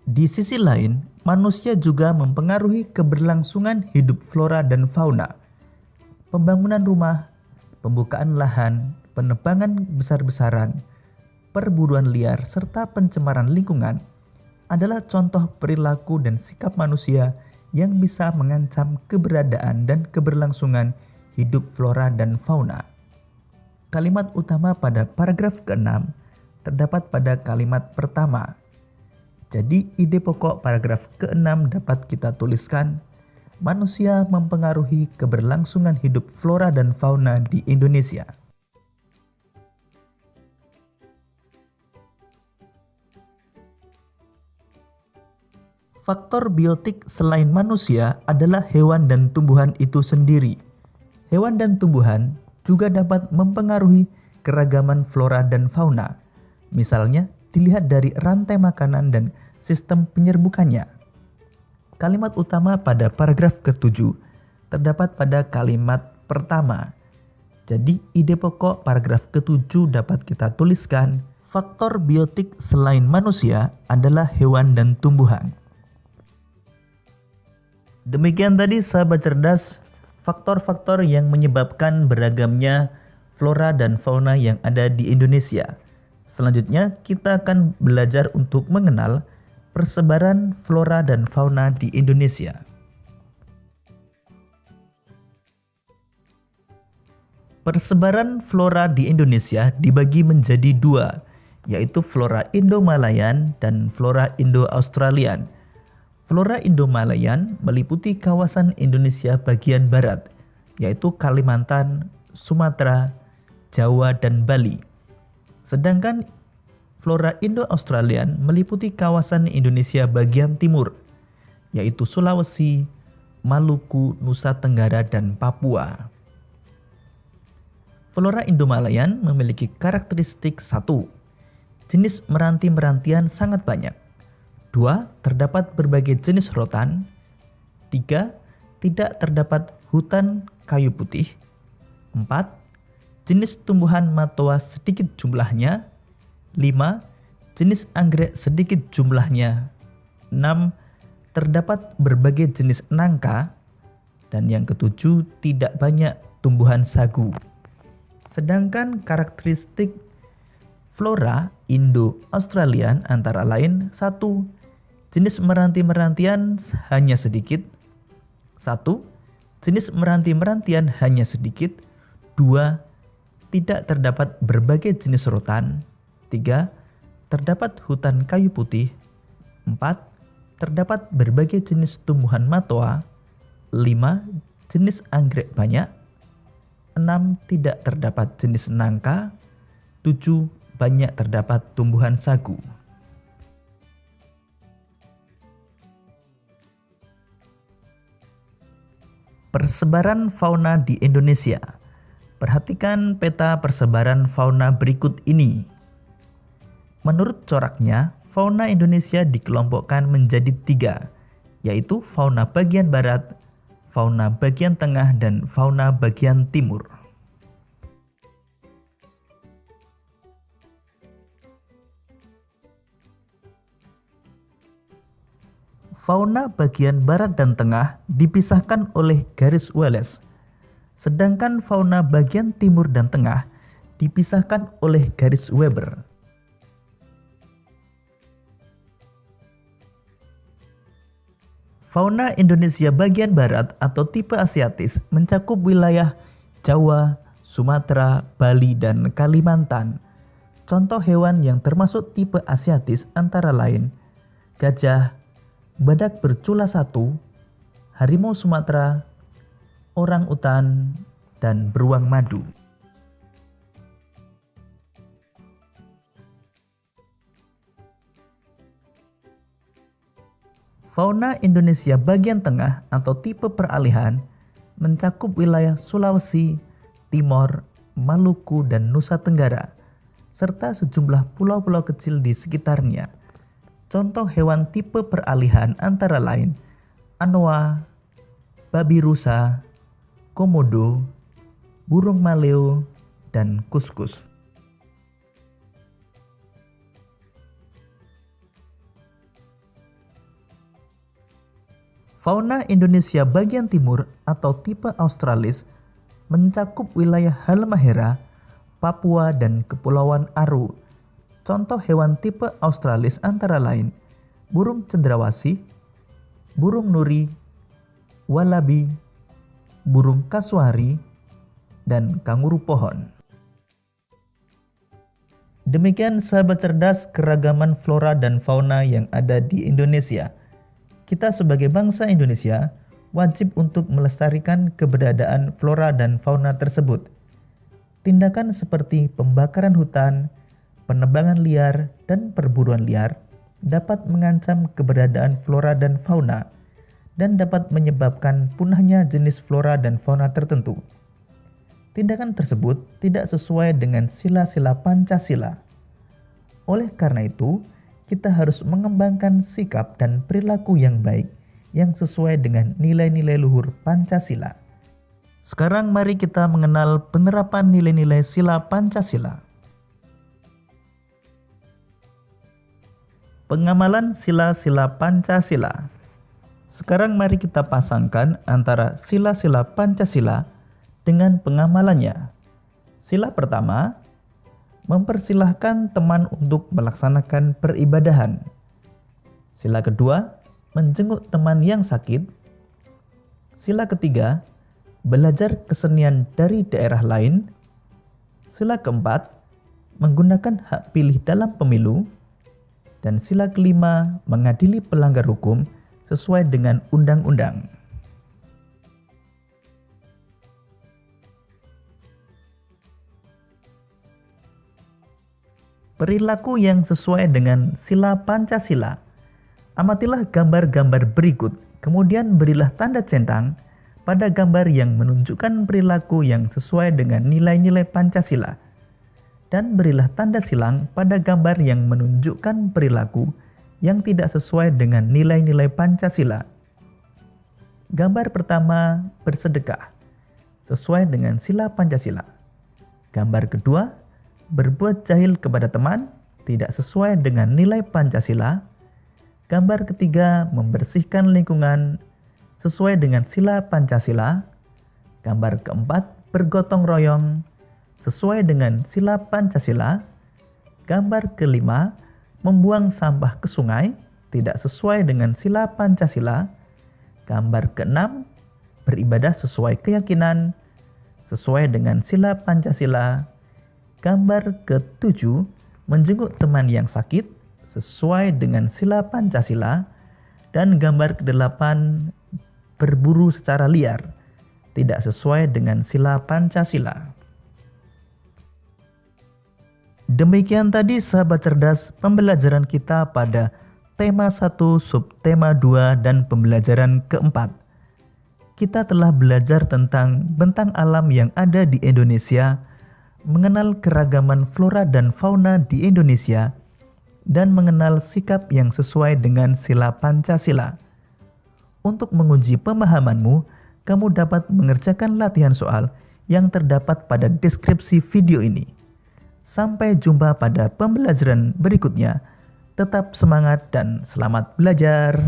Di sisi lain, manusia juga mempengaruhi keberlangsungan hidup flora dan fauna. Pembangunan rumah, pembukaan lahan, penebangan besar-besaran, perburuan liar, serta pencemaran lingkungan adalah contoh perilaku dan sikap manusia yang bisa mengancam keberadaan dan keberlangsungan hidup flora dan fauna. Kalimat utama pada paragraf ke-6 terdapat pada kalimat pertama. Jadi ide pokok paragraf ke-6 dapat kita tuliskan, manusia mempengaruhi keberlangsungan hidup flora dan fauna di Indonesia. Faktor biotik selain manusia adalah hewan dan tumbuhan itu sendiri. Hewan dan tumbuhan juga dapat mempengaruhi keragaman flora dan fauna. Misalnya, dilihat dari rantai makanan dan sistem penyerbukannya. Kalimat utama pada paragraf ke-7 terdapat pada kalimat pertama. Jadi, ide pokok paragraf ke-7 dapat kita tuliskan, faktor biotik selain manusia adalah hewan dan tumbuhan. Demikian tadi sahabat cerdas, faktor-faktor yang menyebabkan beragamnya flora dan fauna yang ada di Indonesia. Selanjutnya kita akan belajar untuk mengenal persebaran flora dan fauna di Indonesia. Persebaran flora di Indonesia dibagi menjadi dua, yaitu flora Indo-Malayan dan flora Indo-Australian. Flora Indo-Malayan meliputi kawasan Indonesia bagian barat, yaitu Kalimantan, Sumatera, Jawa, dan Bali. Sedangkan flora Indo-Australian meliputi kawasan Indonesia bagian timur, yaitu Sulawesi, Maluku, Nusa Tenggara, dan Papua. Flora Indo-Malayan memiliki karakteristik 1. Jenis meranti-merantian sangat banyak. 2. Terdapat berbagai jenis rotan. 3. Tidak terdapat hutan kayu putih. 4. Jenis tumbuhan matoa sedikit jumlahnya. 5. Jenis anggrek sedikit jumlahnya. 6. Terdapat berbagai jenis nangka. Dan yang ketujuh, tidak banyak tumbuhan sagu. Sedangkan karakteristik flora Indo-Australian antara lain 1. Jenis meranti-merantian hanya sedikit. 1. Jenis meranti-merantian hanya sedikit. 2. Tidak terdapat berbagai jenis rotan. 3. Terdapat hutan kayu putih. 4. Terdapat berbagai jenis tumbuhan matoa. 5. Jenis anggrek banyak. 6. Tidak terdapat jenis nangka. 7. Banyak terdapat tumbuhan sagu. Persebaran fauna di Indonesia. Perhatikan peta persebaran fauna berikut ini. Menurut coraknya, fauna Indonesia dikelompokkan menjadi 3, yaitu fauna bagian barat, fauna bagian tengah, dan fauna bagian timur. Fauna bagian barat dan tengah dipisahkan oleh garis Wallace, sedangkan fauna bagian timur dan tengah dipisahkan oleh garis Weber. Fauna Indonesia bagian barat atau tipe Asiatis mencakup wilayah Jawa, Sumatera, Bali, dan Kalimantan. Contoh hewan yang termasuk tipe Asiatis antara lain gajah, badak bercula 1, harimau Sumatera, orang utan, dan beruang madu. Fauna Indonesia bagian tengah atau tipe peralihan mencakup wilayah Sulawesi, Timor, Maluku, dan Nusa Tenggara, serta sejumlah pulau-pulau kecil di sekitarnya. Contoh hewan tipe peralihan antara lain anoa, babi rusa, komodo, burung maleo, dan kuskus. Fauna Indonesia bagian timur atau tipe Australis mencakup wilayah Halmahera, Papua, dan Kepulauan Aru. Contoh hewan tipe Australis antara lain burung cendrawasih, burung nuri, walabi, burung kasuari, dan kanguru pohon. Demikian sahabat cerdas keragaman flora dan fauna yang ada di Indonesia. Kita sebagai bangsa Indonesia wajib untuk melestarikan keberadaan flora dan fauna tersebut. Tindakan seperti pembakaran hutan, penebangan liar, dan perburuan liar dapat mengancam keberadaan flora dan fauna dan dapat menyebabkan punahnya jenis flora dan fauna tertentu. Tindakan tersebut tidak sesuai dengan sila-sila Pancasila. Oleh karena itu, kita harus mengembangkan sikap dan perilaku yang baik yang sesuai dengan nilai-nilai luhur Pancasila. Sekarang mari kita mengenal penerapan nilai-nilai sila Pancasila. Pengamalan sila-sila Pancasila. Sekarang mari kita pasangkan antara sila-sila Pancasila dengan pengamalannya. Sila pertama, mempersilahkan teman untuk melaksanakan peribadahan. Sila kedua, menjenguk teman yang sakit. Sila ketiga, belajar kesenian dari daerah lain. Sila keempat, menggunakan hak pilih dalam pemilu. Dan sila kelima, mengadili pelanggar hukum sesuai dengan undang-undang. Perilaku yang sesuai dengan sila Pancasila. Amatilah gambar-gambar berikut, kemudian berilah tanda centang pada gambar yang menunjukkan perilaku yang sesuai dengan nilai-nilai Pancasila. Dan berilah tanda silang pada gambar yang menunjukkan perilaku yang tidak sesuai dengan nilai-nilai Pancasila. Gambar pertama, bersedekah, sesuai dengan sila Pancasila. Gambar kedua, berbuat jahil kepada teman, tidak sesuai dengan nilai Pancasila. Gambar ketiga, membersihkan lingkungan, sesuai dengan sila Pancasila. Gambar keempat, bergotong royong, sesuai dengan sila Pancasila. Gambar kelima, membuang sampah ke sungai, tidak sesuai dengan sila Pancasila. Gambar keenam, beribadah sesuai keyakinan, sesuai dengan sila Pancasila. Gambar ketujuh, menjenguk teman yang sakit sesuai dengan sila Pancasila. Dan gambar kedelapan, berburu secara liar, tidak sesuai dengan sila Pancasila. Demikian tadi sahabat cerdas pembelajaran kita pada tema 1, subtema 2, dan pembelajaran keempat. Kita telah belajar tentang bentang alam yang ada di Indonesia, mengenal keragaman flora dan fauna di Indonesia, dan mengenal sikap yang sesuai dengan sila Pancasila. Untuk menguji pemahamanmu, kamu dapat mengerjakan latihan soal yang terdapat pada deskripsi video ini. Sampai jumpa pada pembelajaran berikutnya. Tetap semangat dan selamat belajar.